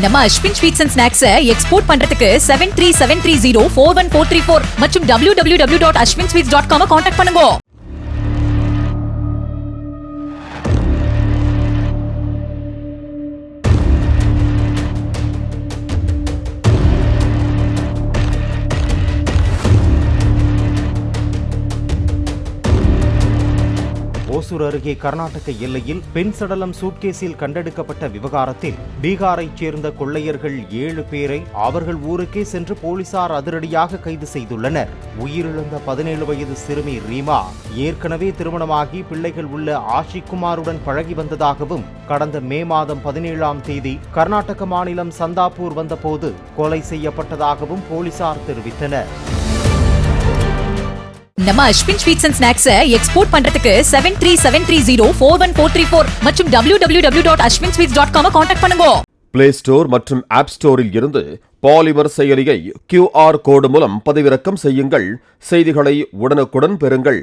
நம்ம Ashwin sweets and snacks export பண்றதுக்கு 7373041434 மற்றும் www.ashwinsweets.com கான்டாக்ட் பண்ணுங்க. ஓசூர் அருகே கர்நாடக எல்லையில் பெண் சடலம் சூட்கேஸில் கண்டெடுக்கப்பட்ட விவகாரத்தில் பீகாரைச் சேர்ந்த கொள்ளையர்கள் 7 பேரை அவர்கள் ஊருக்கே சென்று போலீசார் அதிரடியாக கைது செய்துள்ளனர். உயிரிழந்த 17 வயது சிறுமி ரீமா ஏற்கனவே திருமணமாகி பிள்ளைகள் உள்ள ஆஷிக்குமாருடன் பழகி வந்ததாகவும் கடந்த மே மாதம் 17ஆம் தேதி கர்நாடக மாநிலம் சந்தாப்பூர் வந்தபோது கொலை செய்யப்பட்டதாகவும் போலீசார் தெரிவித்தனர். நம்ம Ashwin sweets and snacks export பண்றதுக்கு 7373041434 மற்றும் www.ashwinsweets.com கான்டாக்ட் பண்ணுங்க. பிளே ஸ்டோர் மற்றும் ஆப் ஸ்டோரில் இருந்து பாலிமர் செயலியை QR கோடு மூலம் பதிவிறக்கம் செய்யுங்கள். செய்திகளை உடனுக்குடன் பெறுங்கள்.